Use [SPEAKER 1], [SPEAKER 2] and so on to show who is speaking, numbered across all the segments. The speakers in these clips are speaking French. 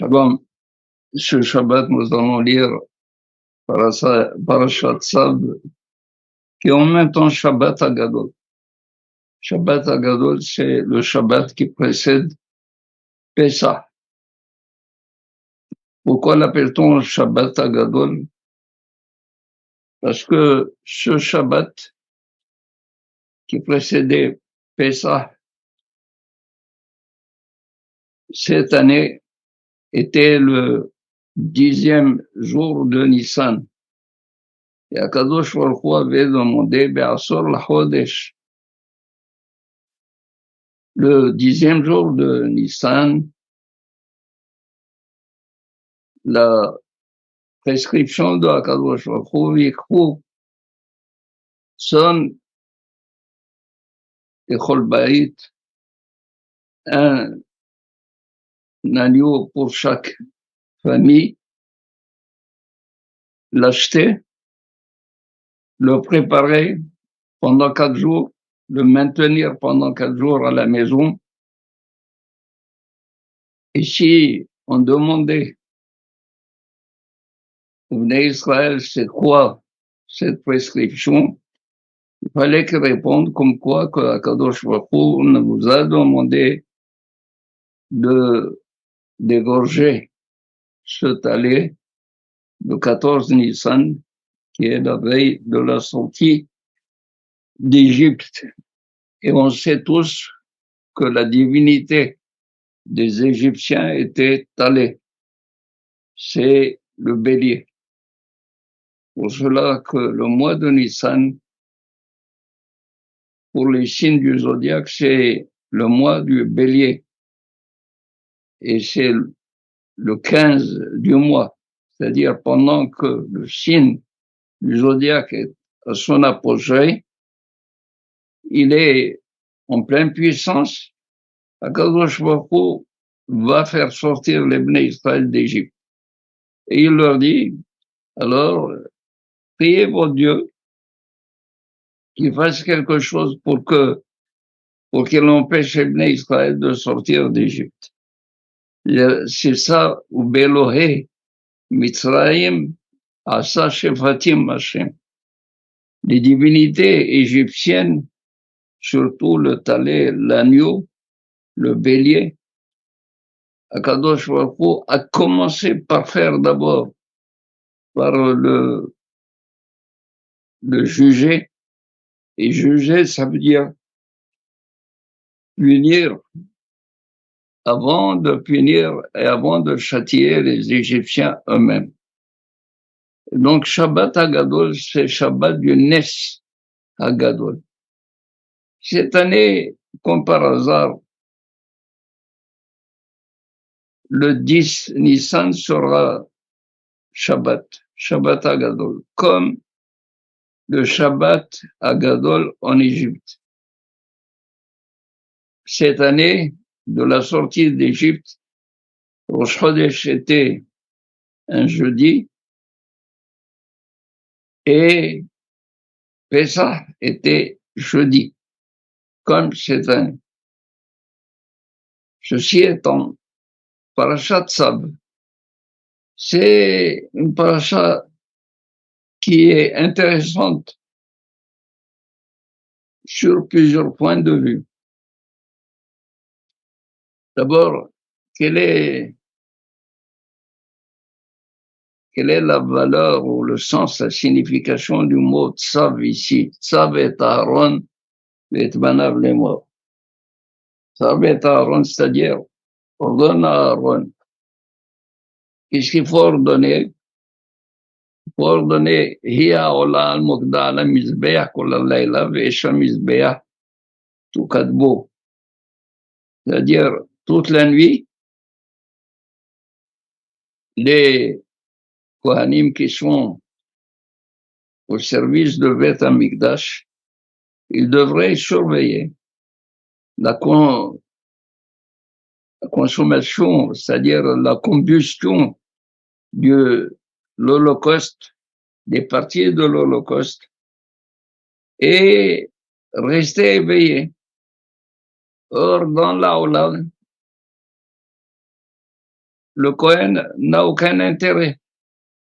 [SPEAKER 1] Shalom. Ce Shabbat, nous allons lire Parashat Tzav, qui est en même temps Shabbat Hagadol. Shabbat Hagadol, c'est le Shabbat qui précède Pesach. Pourquoi l'appelle-t-on Shabbat Hagadol? Parce que ce Shabbat qui précédait Pesach, cette année, était le 10e jour de Nissan. Et Akadosh Baruch Hu avait demandé Be'asor l'Chodesh, le 10e jour de Nissan, la prescription de Akadosh Baruch Hu, Yikhu son Echol Bayit, un agneau pour chaque famille, l'acheter, le préparer pendant 4 jours, le maintenir pendant 4 jours à la maison. Et si on demandait au Bnei Israël c'est quoi cette prescription, il fallait qu'ils répondent comme quoi que Akadosh Baruch Hu nous a demandé de d'égorger ce talet le 14 Nissan, qui est la veille de la sortie d'Égypte. Et on sait tous que la divinité des Égyptiens était Talé. C'est le bélier. Pour cela que le mois de Nissan, pour les signes du zodiaque, c'est le mois du bélier. Et c'est le 15 du mois. C'est-à-dire pendant que le signe du zodiaque est à son apogée, il est en pleine puissance. Akadosh Baruch Hu va faire sortir les Bnei Israël d'Égypte. Et il leur dit, alors, priez votre Dieu qu'il fasse quelque chose pour qu'il empêche les Bnei Israël de sortir d'Égypte. C'est ça, ou Belohe, Mitzrayim, Asa Shefatim Hashem. Les divinités égyptiennes, surtout le Talé, l'agneau, le bélier, Akadosh Baruch Hu a commencé par faire d'abord, par le juger. Et juger, ça veut dire punir, avant de punir et avant de châtier les Égyptiens eux-mêmes. Donc Shabbat Hagadol, c'est Shabbat du Nes Hagadol. Cette année, comme par hasard, le 10 Nissan sera Shabbat Hagadol, comme le Shabbat Hagadol en Égypte. Cette année, de la sortie d'Égypte, Rosh Chodesh était un jeudi et Pesach était jeudi, comme cette année. Ceci étant, Parashat Tzav, c'est une parasha qui est intéressante sur plusieurs points de vue. D'abord, quelle est la valeur ou le sens, la signification du mot Tzav ici? Tzav et Aaron et Banav les morts. Tzav et Aaron, c'est-à-dire ordonne à Aaron. Qu'est-ce qu'il faut ordonner? Il faut ordonner Hiya Ola al Mokda ala Mizbeach Kol Alayla Ve'esha Mizbeach Tukadbo. C'est-à-dire toute la nuit, les Kohanim qui sont au service de Beth Amikdash, ils devraient surveiller la consommation, c'est-à-dire la combustion de l'Holocauste, des parties de l'Holocauste, et rester éveillés. Or, dans la Ola, le Kohen n'a aucun intérêt,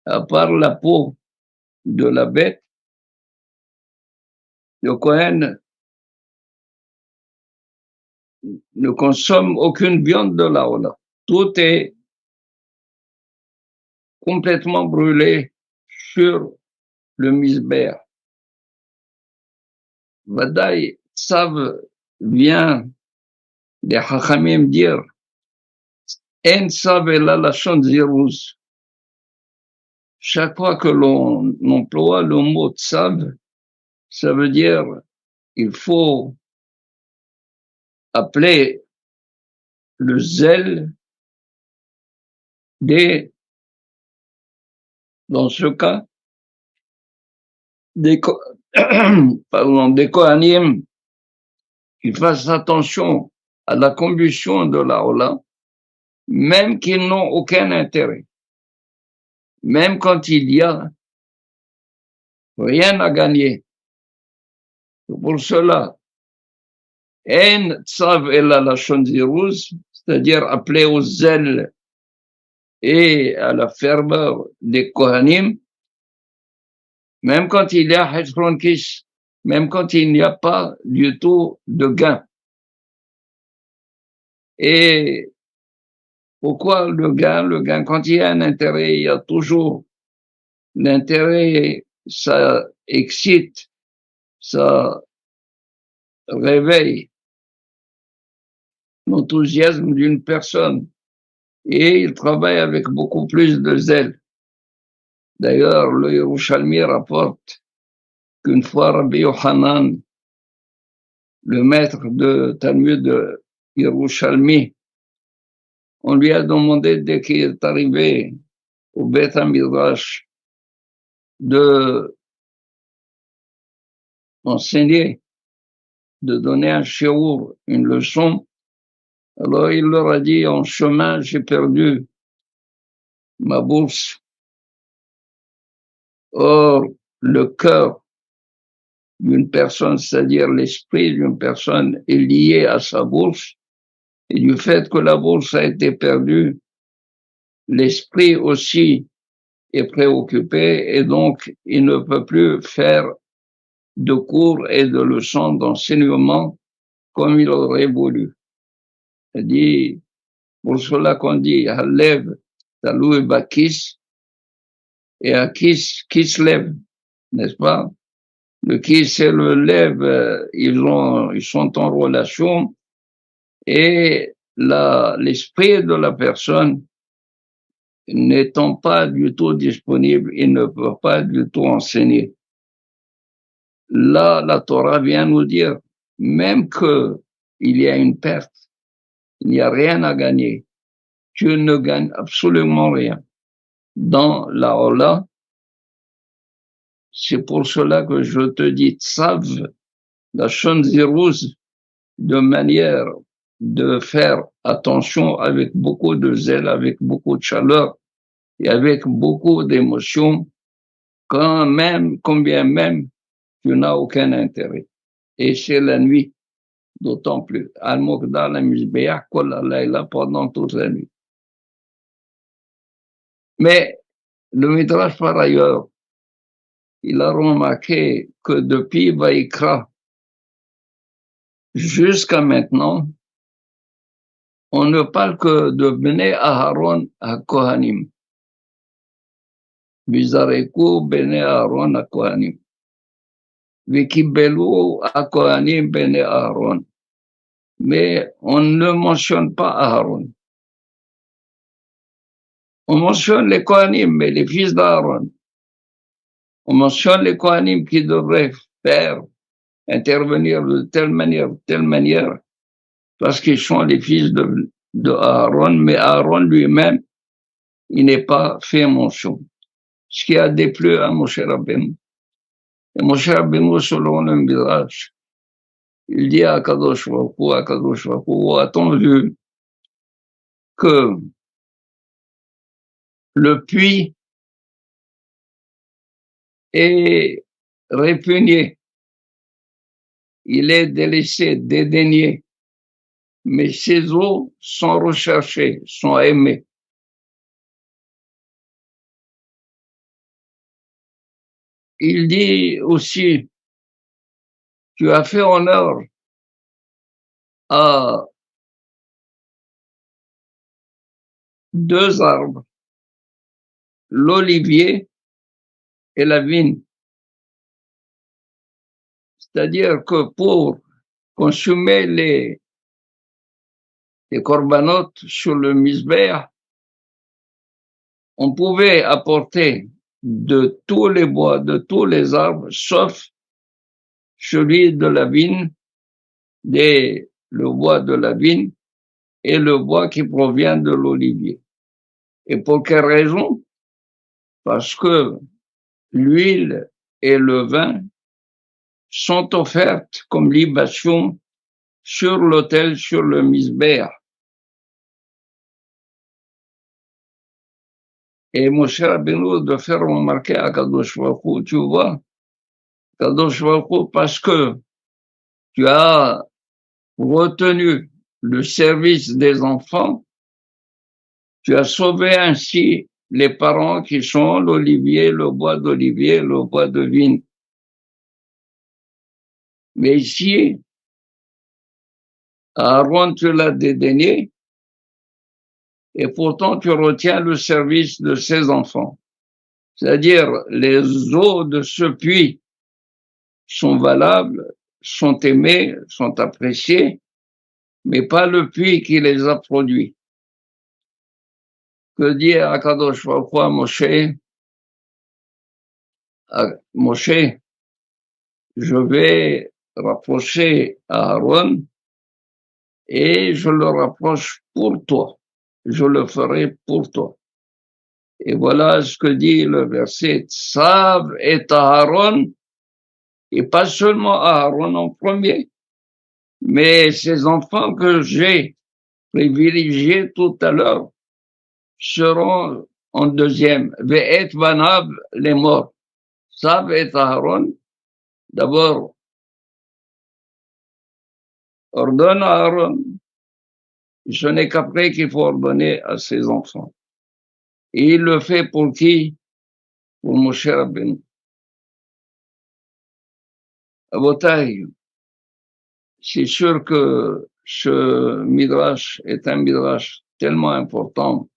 [SPEAKER 1] à part la peau de la bête. Le Kohen ne consomme aucune viande de la Ola. Tout est complètement brûlé sur le misbéa. Vadaï, Tsav vient des Hachamim dire En Tsav ela lashon ziruz. Chaque fois que l'on emploie le mot Tsav, ça veut dire il faut appeler le zèle des, dans ce cas, des Kohanim qui fassent attention à la combustion de la Ola, même qu'ils n'ont aucun intérêt. Même quand il y a rien à gagner. Pour cela, En Tsav ela lashon ziruz, c'est-à-dire appeler au zèle et à la ferveur des Kohanim, même quand il y a Hechron Kish, même quand il n'y a pas du tout de gain. Et pourquoi le gain? Le gain, quand il y a un intérêt, il y a toujours l'intérêt, ça excite, ça réveille l'enthousiasme d'une personne et il travaille avec beaucoup plus de zèle. D'ailleurs, le Yerushalmi rapporte qu'une fois Rabbi Yochanan, le maître de Talmud de Yerushalmi, on lui a demandé dès qu'il est arrivé au Beth HaMidrash de enseigner, de donner un shiur, une leçon. Alors il leur a dit, en chemin, j'ai perdu ma bourse. Or, le cœur d'une personne, c'est-à-dire l'esprit d'une personne, est lié à sa bourse. Et du fait que la bourse a été perdue, l'esprit aussi est préoccupé et donc il ne peut plus faire de cours et de leçons d'enseignement comme il aurait voulu. Il dit, pour cela qu'on dit, Halev, Talou Bakis, et Akis, qui se lève, n'est-ce pas? Le qui se le lève, ils sont en relation et l'esprit de la personne n'étant pas du tout disponible, il ne peut pas du tout enseigner. Là, la Torah vient nous dire, même que il y a une perte, il n'y a rien à gagner. Tu ne gagnes absolument rien. Dans la Ola, c'est pour cela que je te dis, Tsav, la Shonziruz, de manière de faire attention avec beaucoup de zèle, avec beaucoup de chaleur et avec beaucoup d'émotion, quand même, combien même, tu n'as aucun intérêt. Et c'est la nuit, d'autant plus. Al-Muqda, la Mizbeah, pendant toute la nuit. Mais le Midrash, par ailleurs, il a remarqué que depuis Vaïkra jusqu'à maintenant, on ne parle que de Bnei Aharon à Kohanim. Vizareku Bnei Aharon à Kohanim. Vikibelu à Kohanim Bnei Aharon. Mais on ne mentionne pas Aharon. On mentionne les Kohanim, mais les fils d'Aaron. On mentionne les Kohanim qui devraient faire intervenir de telle manière, parce qu'ils sont les fils de Aaron, mais Aaron lui-même, il n'est pas fait mention. Ce qui a déplu à Moshe Rabbeinu. Et Moshe Rabbeinu, selon le Midrash, il dit à Kadosh Baruch Hu, a-t-on vu que le puits est répugné, il est délaissé, dédaigné, mais ses eaux sont recherchées, sont aimées. il dit aussi, tu as fait honneur à deux arbres, l'olivier et la vigne. C'est-à-dire que pour consommer les corbanotes sur le misbeh, on pouvait apporter de tous les bois, de tous les arbres, sauf celui de la vigne, le bois de la vigne et le bois qui provient de l'olivier. Et pour quelle raison? Parce que l'huile et le vin sont offertes comme libation sur l'autel, sur le misbeh. Et Moshe Rabbeinu de faire remarquer à Kadosh Baruch Hu, tu vois, Kadosh Baruch Hu, parce que tu as retenu le service des enfants, tu as sauvé ainsi les parents qui sont l'olivier, le bois d'olivier, le bois de vigne. Mais ici, Aaron, tu l'as dédaigné, et pourtant tu retiens le service de ses enfants. C'est-à-dire, les eaux de ce puits sont valables, sont aimées, sont appréciées, mais pas le puits qui les a produits. Que dit Akadosh Baruch Hu à Moshe? Moshe, je vais rapprocher Aaron et je le rapproche pour toi. Je le ferai pour toi. Et voilà ce que dit le verset. Tsav et Aaron, et pas seulement Aaron en premier, mais ces enfants que j'ai privilégiés tout à l'heure seront en deuxième. Ve'et Vanab, les morts. Tsav et Aaron, d'abord, ordonne à Aaron. Ce n'est qu'après qu'il faut ordonner à ses enfants. Et il le fait pour qui? Pour Moshe Rabbeinu. Abotai, c'est sûr que ce midrash est un midrash tellement important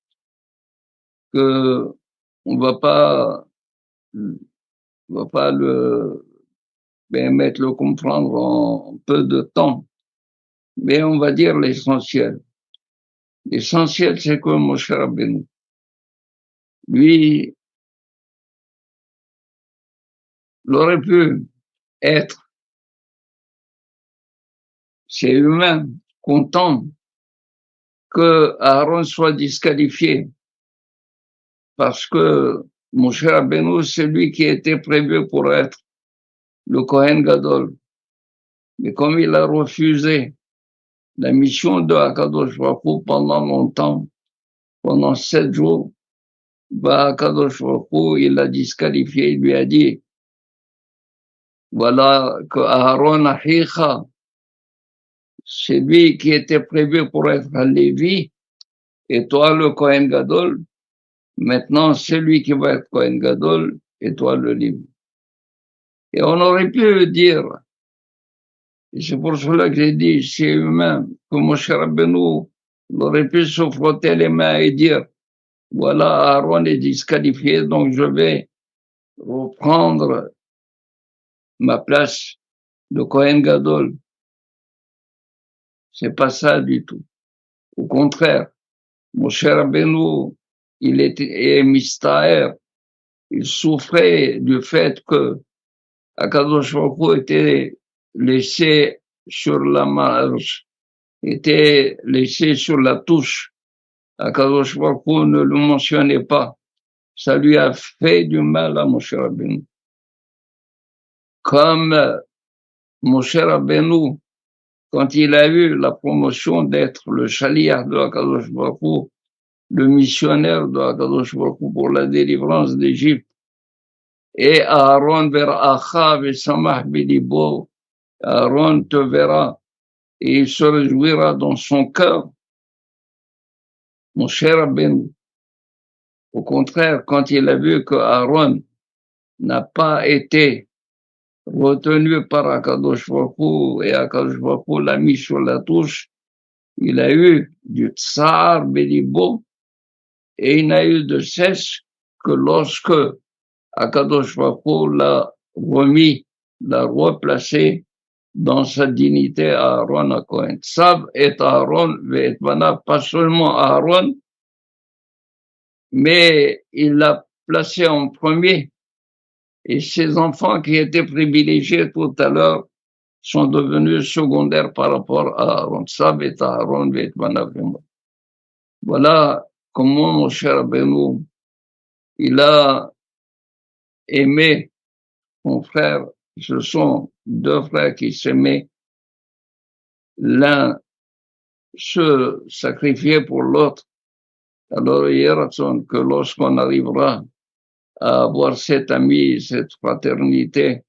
[SPEAKER 1] que on va pas mettre le comprendre en peu de temps. Mais on va dire l'essentiel. L'essentiel, c'est que Moshe Rabbeinu, lui, il aurait pu être, c'est humain, content que Aaron soit disqualifié parce que Moshe Rabbeinu, c'est lui qui était prévu pour être le Kohen Gadol. Mais comme il a refusé la mission de Akadosh Baruch Hu pendant longtemps, pendant 7 jours, Akadosh Baruch Hu, il l'a disqualifié, il lui a dit, voilà que Aaron Achicha, c'est lui qui était prévu pour être un Lévi, et toi le Kohen Gadol, maintenant c'est lui qui va être Kohen Gadol, et toi le Lévi. Et on aurait pu dire, et c'est pour cela que j'ai dit, c'est humain, que Moshe Rabbeinu aurait pu se frotter les mains et dire, voilà, Aaron est disqualifié, donc je vais reprendre ma place de Kohen Gadol. C'est pas ça du tout. Au contraire, Moshe Rabbeinu, il était mistaer, il souffrait du fait que Akadosh Baruch Hu était laissé sur la marge, était laissé sur la touche. Akadosh Baruch Hu ne le mentionnait pas. Ça lui a fait du mal à Moshe Rabbeinu. Comme Moshe Rabbeinu, quand il a eu la promotion d'être le chaliach de Akadosh Baruch Hu, le missionnaire de Akadosh Baruch Hu pour la délivrance d'Égypte, et Aaron verra Achav et Samah Bilibo, Aaron te verra et il se réjouira dans son cœur. Mon cher Rabbeinu, au contraire, quand il a vu que Aaron n'a pas été retenu par Akadosh Baruch Hu, et Akadosh Baruch Hu l'a mis sur la touche, il a eu du tsar belibo, et il n'a eu de cesse que lorsque Akadosh Baruch Hu l'a remis, l'a replacé dans sa dignité à Aaron à Cohen. Tzav et Aaron et Banav, pas seulement Aaron, mais il l'a placé en premier. Et ses enfants qui étaient privilégiés tout à l'heure sont devenus secondaires par rapport à Aaron. Tzav et Aaron et Banav. Voilà comment mon cher Rabbeinu, il a aimé mon frère. Ce sont deux frères qui s'aimaient. L'un se sacrifiait pour l'autre. Alors, il y a raison que lorsqu'on arrivera à avoir cette amie, cette fraternité,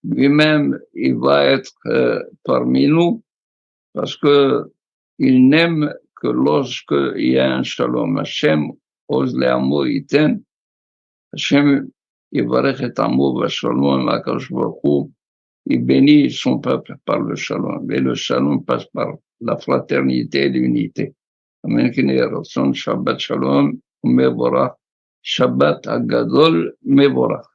[SPEAKER 1] lui-même, il va être parmi nous parce que il n'aime que lorsqu'il y a un shalom. Hashem, ose le amour iten. Hashem, yivarech et amour v'shalom, Akadosh Baruch Hu, il bénit son peuple par le shalom. Et le shalom passe par la fraternité et l'unité. Amen. Shabbat shalom, mevorach. Shabbat hagadol, mevorach.